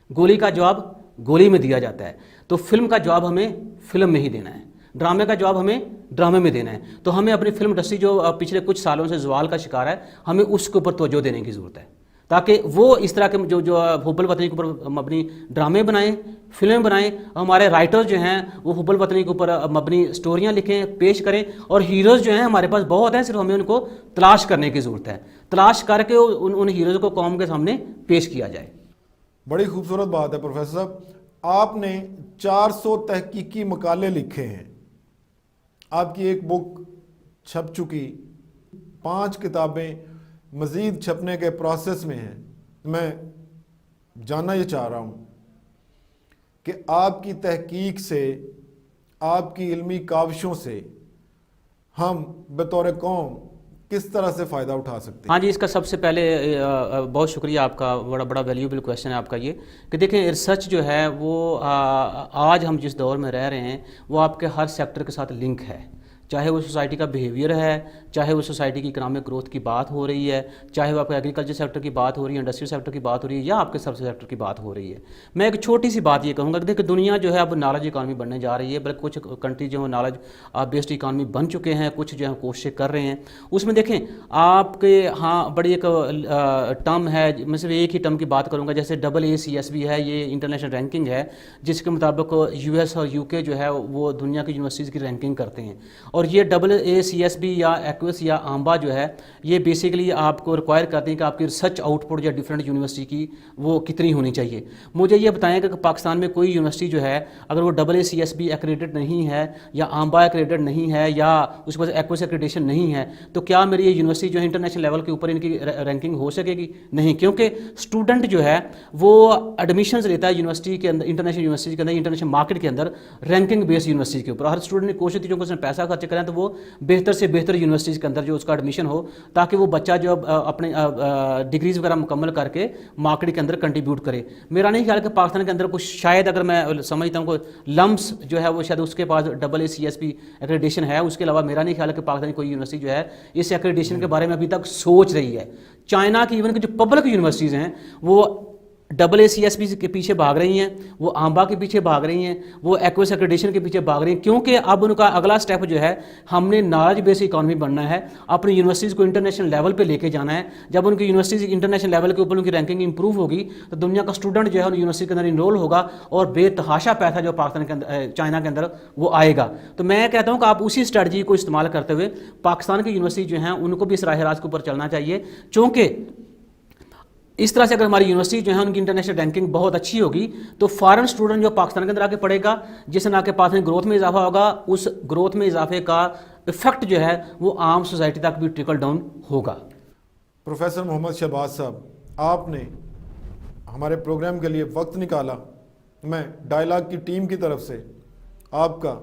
گولی کا جواب گولی میں دیا جاتا ہے. تو فلم کا جواب ہمیں فلم میں ہی دینا ہے، ڈرامے کا جواب ہمیں ڈرامے میں دینا ہے. تو ہمیں اپنی فلم انڈسٹری جو پچھلے کچھ سالوں سے زوال کا شکار ہے، ہمیں اس کے اوپر توجہ دینے کی ضرورت ہے تاکہ وہ اس طرح کے جو حب الوطنی کے اوپر مبنی ڈرامے بنائیں، فلمیں بنائیں. ہمارے رائٹر جو ہیں وہ حب الوطنی کے اوپر مبنی سٹوریاں لکھیں، پیش کریں. اور ہیروز جو ہیں ہمارے پاس بہت ہیں، صرف ہمیں ان کو تلاش کرنے کی ضرورت ہے، تلاش کر کے ان ہیروز کو قوم کے سامنے پیش کیا جائے. بڑی خوبصورت بات ہے پروفیسر صاحب. آپ نے 400 تحقیقی مقالے لکھے ہیں، آپ کی ایک بک چھپ چکی، 5 کتابیں مزید چھپنے کے پروسیس میں ہیں. میں جاننا یہ چاہ رہا ہوں کہ آپ کی تحقیق سے، آپ کی علمی کاوشوں سے ہم بطور قوم کس طرح سے فائدہ اٹھا سکتے ہیں؟ ہاں جی، اس کا سب سے پہلے بہت شکریہ آپ کا، بڑا ویلیوبل کویشچن ہے آپ کا یہ کہ دیکھیں ریسرچ جو ہے وہ آج ہم جس دور میں رہ رہے ہیں وہ آپ کے ہر سیکٹر کے ساتھ لنک ہے. چاہے وہ سوسائٹی کا بیہیویئر ہے، چاہے وہ سوسائٹی کی اکنامک گروتھ کی بات ہو رہی ہے، چاہے وہ آپ کے ایگریکلچر سیکٹر کی بات ہو رہی ہے، انڈسٹری سیکٹر کی بات ہو رہی ہے، یا آپ کے سب سیکٹر کی بات ہو رہی ہے. میں ایک چھوٹی سی بات یہ کہوں گا کہ دیکھیں دنیا جو ہے اب نالج اکانومی بننے جا رہی ہے، بلکہ کچھ کنٹری جو ہے نالج بیسڈ اکانومی بن چکے ہیں، کچھ جو ہے کوششیں کر رہے ہیں. اس میں دیکھیں آپ کے ہاں بڑی ایک ٹرم ہے، میں صرف ایک ہی ٹرم کی بات کروں گا، جیسے AACSB ہے، یہ انٹرنیشنل رینکنگ ہے جس کے مطابق US اور UK جو ہے وہ دنیا کی یونیورسٹیز کی رینکنگ کرتے ہیں. اور اور یہ AACSB یا ایکوس یا آمبا جو ہے یہ بیسیکلی آپ کو ریکوائر کرتے ہیں کہ آپ کی ریسرچ آؤٹ پٹ یا ڈفرینٹ یونیورسٹی کی وہ کتنی ہونی چاہیے. مجھے یہ بتائیں کہ پاکستان میں کوئی یونیورسٹی جو ہے اگر وہ AACSB ایکریڈیٹ نہیں ہے یا آمبا ایکریڈیٹ نہیں ہے یا اس کے پاس ایکوس ایکریڈیشن نہیں ہے تو کیا میری یہ یونیورسٹی جو ہے انٹرنیشنل لیول کے اوپر ان کی رینکنگ ہو سکے گی؟ نہیں، کیونکہ اسٹوڈنٹ جو ہے وہ ایڈمیشنز لیتا ہے یونیورسٹی کے اندر، انٹرنیشنل یونیورسٹی کے اندر، انٹرنیشنل مارکیٹ کے اندر رینکنگ بیس یونیورسٹی کے اوپر. ہر اسٹوڈنٹ کی کوشش ہوتی ہے کہ اس نے پیسہ خرچ کریں تو وہ بہتر سے بہتر یونیورسٹیز کے اندر جو اس کا ایڈمیشن ہو تاکہ وہ بچہ جو اپنے ڈگریز وغیرہ مکمل کر کے مارکیٹ کے اندر کنٹریبیوٹ کرے. میرا نہیں خیال کہ پاکستان کے اندر کچھ شاید اگر میں سمجھتا ہوں کہ لمس جو ہے وہ شاید اس کے پاس AACSB ایکریڈیشن ہے، اس کے علاوہ میرا نہیں خیال کہ پاکستان کی کوئی یونیورسٹی جو ہے اس ایکریڈیشن کے بارے میں ابھی تک سوچ رہی ہے. چائنا کی ایون کہ جو پبلک یونیورسٹیز ہیں وہ AACSB کے پیچھے بھاگ رہی ہیں، وہ آمبا کے پیچھے بھاگ رہی ہیں، وہ ایکوس ایکریڈیشن کے پیچھے بھاگ رہی ہیں، کیونکہ اب ان کا اگلا سٹیپ جو ہے ہم نے نالج بیس اکانومی بننا ہے، اپنی یونیورسٹیز کو انٹرنیشنل لیول پہ لے کے جانا ہے. جب ان کی یونیورسٹیز انٹرنیشنل لیول کے اوپر ان کی رینکنگ امپروو ہوگی تو دنیا کا اسٹوڈنٹ جو ہے ان یونیورسٹی کے اندر انرول ہوگا اور بے تحاشا پیسہ جو پاکستان کے اندر چائنا کے اندر وہ آئے گا. تو میں کہتا ہوں کہ آپ اسی اسٹریٹجی کو استعمال کرتے ہوئے پاکستان کی یونیورسٹی جو ہیں ان کو بھی اس راہ راست کے اوپر چلنا چاہیے، چونکہ اس طرح سے اگر ہماری یونیورسٹی جو ہے ان کی انٹرنیشنل رینکنگ بہت اچھی ہوگی تو فارن اسٹوڈنٹ جو پاکستان کے اندر آ کے پڑھے گا، جس سے نہ کہ پاکستان گروتھ میں اضافہ ہوگا، اس گروتھ میں اضافے کا افیکٹ جو ہے وہ عام سوسائٹی تک بھی ٹرکل ڈاؤن ہوگا. پروفیسر محمد شہباز صاحب، آپ نے ہمارے پروگرام کے لیے وقت نکالا. میں ڈائلاگ کی ٹیم کی طرف سے آپ کا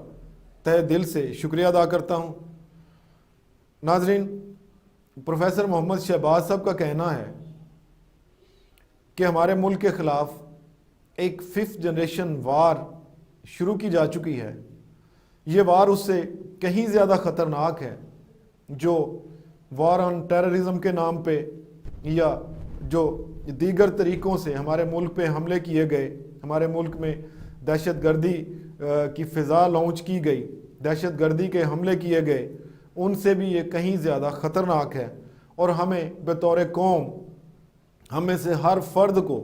تہہ دل سے شکریہ ادا کرتا ہوں. ناظرین، پروفیسر محمد شہباز صاحب کا کہنا ہے کہ ہمارے ملک کے خلاف ایک 5th جنریشن وار شروع کی جا چکی ہے. یہ وار اس سے کہیں زیادہ خطرناک ہے جو وار آن ٹیررزم کے نام پہ یا جو دیگر طریقوں سے ہمارے ملک پہ حملے کیے گئے، ہمارے ملک میں دہشت گردی کی فضا لانچ کی گئی، دہشت گردی کے حملے کیے گئے، ان سے بھی یہ کہیں زیادہ خطرناک ہے. اور ہمیں بطور قوم، ہمیں سے ہر فرد کو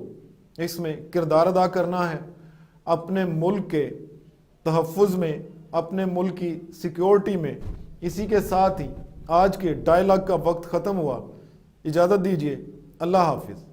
اس میں کردار ادا کرنا ہے، اپنے ملک کے تحفظ میں، اپنے ملک کی سیکیورٹی میں. اسی کے ساتھ ہی آج کے ڈائلاگ کا وقت ختم ہوا. اجازت دیجیے، اللہ حافظ.